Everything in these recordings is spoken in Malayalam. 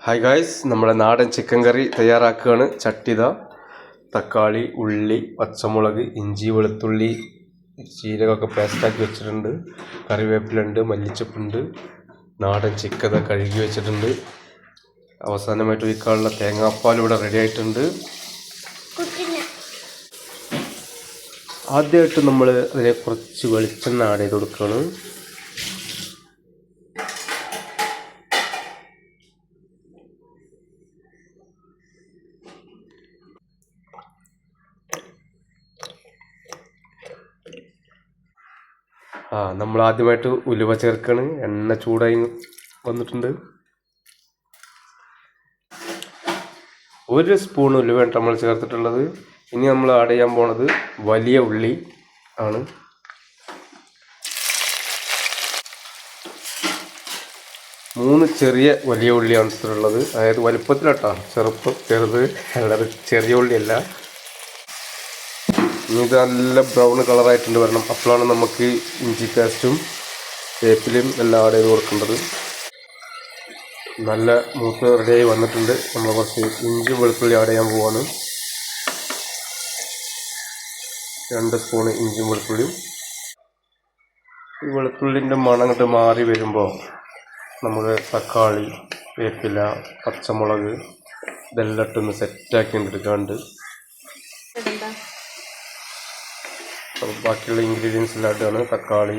ഹായ് ഗായ്സ്, നമ്മുടെ നാടൻ ചിക്കൻ കറി തയ്യാറാക്കുകയാണ്. ചട്ടിത തക്കാളി, ഉള്ളി, പച്ചമുളക്, ഇഞ്ചി, വെളുത്തുള്ളി, ജീരകമൊക്കെ പേസ്റ്റാക്കി വെച്ചിട്ടുണ്ട്. കറിവേപ്പിലുണ്ട്, മല്ലിച്ചപ്പുണ്ട്, നാടൻ ചിക്കൻ കഴുകി വെച്ചിട്ടുണ്ട്. അവസാനമായിട്ട് ഒഴിക്കാനുള്ള തേങ്ങാപ്പാൽ ഇവിടെ റെഡി ആയിട്ടുണ്ട്. ആദ്യമായിട്ട് നമ്മൾ അതിനെ കുറച്ച് വെളിച്ചെണ്ണ ആഡ് ചെയ്ത് കൊടുക്കുകയാണ്. നമ്മൾ ആദ്യമായിട്ട് ഉലുവ ചേർക്കാണ്. എണ്ണ ചൂടായി വന്നിട്ടുണ്ട്. 1 സ്പൂൺ ഉലുവ നമ്മൾ ചേർത്തിട്ടുള്ളത്. ഇനി നമ്മൾ ആഡ് ചെയ്യാൻ പോണത് വലിയ ഉള്ളി ആണ്. മൂന്ന് ചെറിയ വലിയ ഉള്ളിയാണ് എടുത്തിട്ടുള്ളത്. അതായത് വലുപ്പത്തിലാട്ടോ, ചെറുത് അല്ലാതെ ചെറിയ ഉള്ളിയല്ല. ഇനി ഇത് നല്ല ബ്രൗൺ കളറായിട്ടുണ്ട് വരണം. അപ്പോഴാണ് നമുക്ക് ഇഞ്ചി പേസ്റ്റും വേപ്പിലയും എല്ലാം ആഡ് ചെയ്ത് കൊടുക്കേണ്ടത്. നല്ല മൂത്ത് റെഡിയായി വന്നിട്ടുണ്ട്. നമ്മൾ കുറച്ച് ഇഞ്ചിയും വെളുത്തുള്ളി ആഡ് ചെയ്യാൻ പോവാണ്. 2 സ്പൂൺ ഇഞ്ചിയും വെളുത്തുള്ളിയും. ഈ വെളുത്തുള്ളിൻ്റെ മണം അങ്ങോട്ട് മാറി വരുമ്പോൾ നമ്മൾ തക്കാളി, വേപ്പില, പച്ചമുളക് ഇതെല്ലാം ഇട്ടൊന്ന് സെറ്റാക്കി എടുക്കാണ്ട് ബാക്കിയുള്ള ഇൻഗ്രീഡിയൻസ് എല്ലാം ഇട്ടാണ്. തക്കാളി,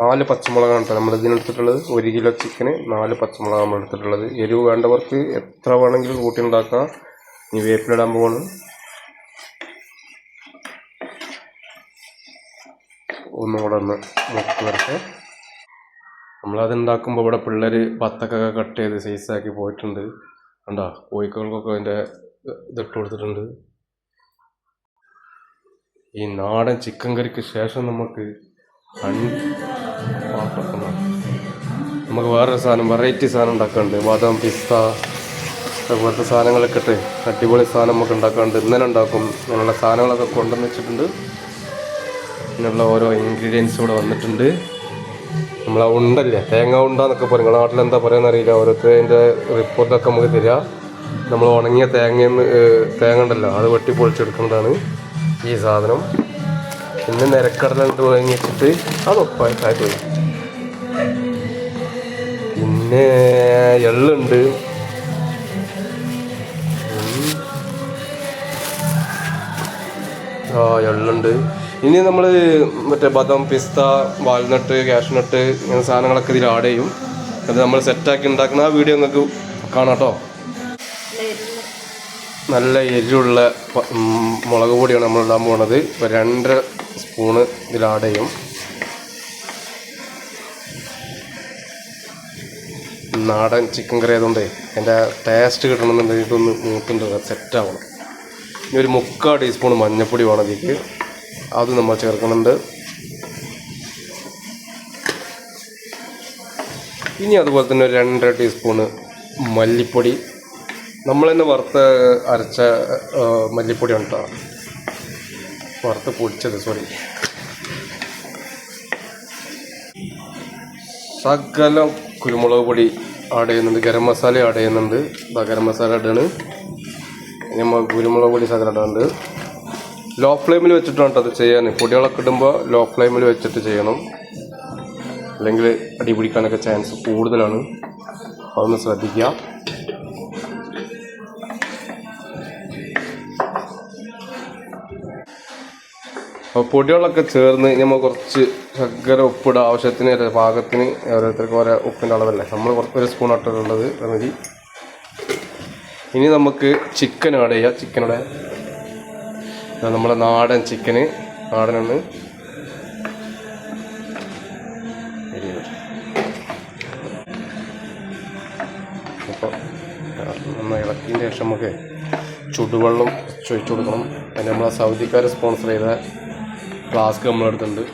നാല് പച്ചമുളകാണ് കേട്ടോ നമ്മൾ ഇതിനെടുത്തിട്ടുള്ളത്. 1 കിലോ ചിക്കന് 4 പച്ചമുളക് നമ്മൾ എടുത്തിട്ടുള്ളത്. എരിവ് വേണ്ടവർക്ക് എത്ര വേണമെങ്കിലും കൂട്ടി ഉണ്ടാക്കാം. ഇനി വേപ്പിലിടാൻ പോവാണ്. ഒന്നും കൂടെ ഒന്ന് മുക്കി വരട്ടെ. നമ്മളത് ഉണ്ടാക്കുമ്പോൾ ഇവിടെ പിള്ളേർ പത്തക്കൊക്കെ കട്ട് ചെയ്ത് സൈസാക്കി പോയിട്ടുണ്ട്. കണ്ടോ, കോഴിക്കോൾക്കൊക്കെ അതിൻ്റെ ഇതിട്ട് കൊടുത്തിട്ടുണ്ട്. ഈ നാടൻ ചിക്കൻ കറിക്ക് ശേഷം നമുക്ക് വേറൊരു സാധനം, വെറൈറ്റി സാധനം ഉണ്ടാക്കാറുണ്ട്. ബാദാം, പിസ്ത അതുപോലത്തെ സാധനങ്ങളൊക്കെ ഇട്ട് അടിപൊളി സാധനം നമുക്ക് ഉണ്ടാക്കാറുണ്ട്. ഇന്നലെ ഉണ്ടാക്കും. അങ്ങനെയുള്ള സാധനങ്ങളൊക്കെ കൊണ്ടുവന്ന് വെച്ചിട്ടുണ്ട്. ഇങ്ങനെയുള്ള ഓരോ ഇൻഗ്രീഡിയൻസ് ഇവിടെ വന്നിട്ടുണ്ട്. നമ്മളാ ഉണ്ടല്ലേ, തേങ്ങ ഉണ്ടെന്നൊക്കെ പറയും. നിങ്ങളുടെ നാട്ടിലെന്താ പറയുക അറിയില്ല. ഓരോരുത്തരുടെ റിപ്പോർട്ടൊക്കെ നമുക്ക് തരിക. നമ്മൾ ഉണങ്ങിയ തേങ്ങ ഉണ്ടല്ലോ, അത് വെട്ടി പൊളിച്ചെടുക്കുന്നതാണ് ഈ സാധനം. പിന്നെ നിരക്കടല ഇട്ട് വാങ്ങിച്ചിട്ട് അതൊപ്പായിട്ട് പോയി. പിന്നെ എള്ളുണ്ട്, എള്ളുണ്ട്. ഇനി നമ്മൾ മറ്റേ ബദാം, പിസ്ത, വാൽനട്ട്, കാഷ്നട്ട് ഇങ്ങനെ സാധനങ്ങളൊക്കെ ഇതിൽ ആഡ് ചെയ്യും. അത് നമ്മൾ സെറ്റാക്കി ഉണ്ടാക്കുന്ന ആ വീഡിയോ നിങ്ങൾക്ക് കാണാം കേട്ടോ. നല്ല എരിവുള്ള മുളക് പൊടിയാണ് നമ്മൾ ഇടാൻ പോകുന്നത്. ഇപ്പോൾ 2.5 സ്പൂണ് ഇതിൽ ആഡ് ചെയ്യും. നാടൻ ചിക്കൻ കറി ആയതുകൊണ്ട് അതിൻ്റെ ടേസ്റ്റ് കിട്ടണമെന്നുണ്ടെങ്കിൽ ഇതൊന്ന് മൂത്തുണ്ട് സെറ്റാവണം. ഇനി ഒരു 3/4 ടീസ്പൂൺ മഞ്ഞൾപ്പൊടി വേണം ഇതിലേക്ക്. അത് നമ്മൾ ചേർക്കുന്നുണ്ട്. ഇനി അതുപോലെ തന്നെ ഒരു 2.5 ടീസ്പൂണ് മല്ലിപ്പൊടി. നമ്മൾ തന്നെ അരച്ച മല്ലിപ്പൊടിയാണ് കേട്ടോ, വറുത്ത് പൊടിച്ചത്, സോറി. ശകലം കുരുമുളക് പൊടി ആഡ് ചെയ്യുന്നുണ്ട്. ഗരം മസാല ആഡ് ചെയ്യുന്നുണ്ട്. ഗരം മസാല ഇടാണ്. ഇനി നമ്മൾ കുരുമുളക് പൊടി ശകലം ഇടാറുണ്ട്. ലോ ഫ്ലെയിമിൽ വെച്ചിട്ടാണ് കേട്ടോ അത് ചെയ്യാൻ. പൊടികളൊക്കെ ഇടുമ്പോൾ ലോ ഫ്ലെയിമിൽ വെച്ചിട്ട് ചെയ്യണം, അല്ലെങ്കിൽ അടി പിടിക്കാനൊക്കെ ചാൻസ് കൂടുതലാണ്. അതൊന്ന് ശ്രദ്ധിക്കുക. അപ്പോൾ പൊടികളൊക്കെ ചേർന്ന് നമ്മൾ കുറച്ച് ശർക്കര, ഉപ്പിടുക ആവശ്യത്തിന്, പാകത്തിന്. ഓരോരുത്തർക്ക് ഓരോ ഉപ്പിൻ്റെ അളവല്ലേ. നമ്മൾ 1 സ്പൂൺ ഇട്ടിട്ടുള്ളത് മതി. ഇനി നമുക്ക് ചിക്കൻ ആഡ് ചെയ്യാം. ചിക്കനോടെ നമ്മുടെ നാടൻ ചിക്കന്, നാടനാണ്. അപ്പോൾ നന്നായി ഇളക്കിയതിന് ശേഷം നമുക്ക് ചുടുവെള്ളം ചൊഴിച്ചു കൊടുക്കണം. അതിന് നമ്മളെ സൗദിക്കാർ സ്പോൺസർ ചെയ്ത ഫ്ലാസ്ക് നമ്മളെടുത്തിട്ടുണ്ട്.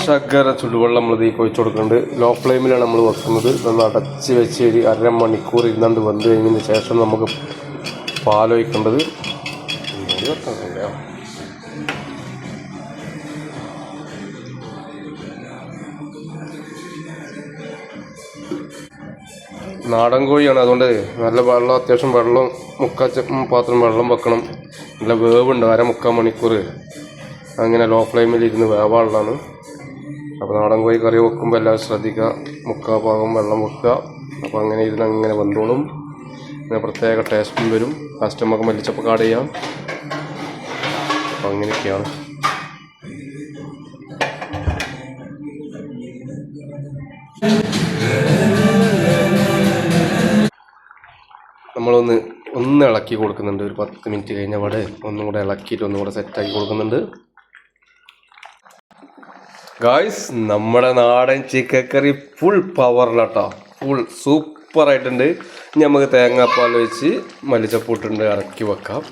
ശർക്കര ചുടുവെള്ളം നമ്മൾ ഇതിലേക്ക് ഒഴിച്ചു കൊടുക്കുന്നുണ്ട്. ലോ ഫ്ലെയിമിലാണ് നമ്മൾ വെക്കുന്നത്. നമ്മൾ അടച്ച് വെച്ച് ഒരു 1/2 മണിക്കൂർ ഇരുന്നുകൊണ്ട് വെന്ത് കഴിഞ്ഞതിന് ശേഷം നമുക്ക് പാലൊഴിക്കേണ്ടത്. ഇതൊക്കെ നാടൻ കോഴിയാണ്, അതുകൊണ്ട് നല്ല വെള്ളം, അത്യാവശ്യം വെള്ളം പാത്രം വെള്ളം വെക്കണം. നല്ല വേവുണ്ട്, 1/4 മണിക്കൂർ അങ്ങനെ ലോ ഫ്ലെയിമിൽ ഇരുന്ന് വേവാനുള്ളതാണ്. അപ്പോൾ നാടൻ കോഴി കറി വെക്കുമ്പോൾ എല്ലാവരും ശ്രദ്ധിക്കുക, 3/4 ഭാഗം വെള്ളം വെക്കുക. അപ്പോൾ അങ്ങനെ ഇരുന്ന് അങ്ങനെ വെന്തോളും. പിന്നെ പ്രത്യേക ടേസ്റ്റും വരും. ലാസ്റ്റ് നമുക്ക് മല്ലിച്ചപ്പ് ആഡ് ചെയ്യാം. അപ്പോൾ അങ്ങനെയൊക്കെയാണ്. നമ്മളൊന്ന് ഇളക്കി കൊടുക്കുന്നുണ്ട്. ഒരു 10 മിനിറ്റ് കഴിഞ്ഞ പാടെ ഒന്നും കൂടെ ഇളക്കിയിട്ട് ഒന്നും കൂടെ സെറ്റാക്കി കൊടുക്കുന്നുണ്ട്. ഗായ്സ്, നമ്മുടെ നാടൻ ചിക്കൻ കറി ഫുൾ പവറിലാട്ടോ, ഫുൾ സൂപ്പറായിട്ടുണ്ട്. ഇനി നമുക്ക് തേങ്ങാപ്പാൽ വെച്ച് മല്ലിച്ചപ്പൂട്ടുണ്ട് ഇറക്കി വെക്കാം.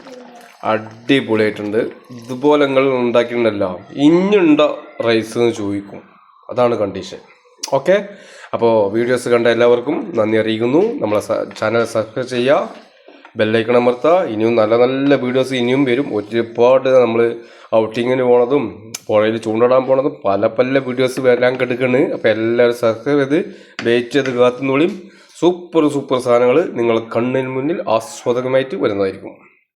അടിപൊളിയായിട്ടുണ്ട്. ഇതുപോലെ നിങ്ങൾ ഉണ്ടാക്കിയിട്ടുണ്ടല്ലോ, ഇനിയുണ്ടോ റൈസ് എന്ന് ചോദിക്കും. അതാണ് കണ്ടീഷൻ. ഓക്കെ, അപ്പോൾ വീഡിയോസ് കണ്ട എല്ലാവർക്കും നന്ദി അറിയിക്കുന്നു. നമ്മളെ ചാനൽ സബ്സ്ക്രൈബ് ചെയ്യുക, ബെല്ലൈക്കൺ അമർത്തുക. ഇനിയും നല്ല നല്ല വീഡിയോസ് ഇനിയും വരും. ഒരുപാട് നമ്മൾ ഔട്ടിങ്ങിന് പോണതും പുഴയിൽ ചൂണ്ടിടാൻ പോണതും പല വീഡിയോസ് വരാൻ കിടക്കുകയാണ്. അപ്പോൾ എല്ലാവരും സബ്സ്ക്രൈബ് ചെയ്ത് വെയിറ്റ് ചെയ്ത് കാത്തുന്നോളിയും. സൂപ്പർ സാധനങ്ങൾ നിങ്ങൾ കണ്ണിന് മുന്നിൽ ആസ്വാദകമായിട്ട് വരുന്നതായിരിക്കും.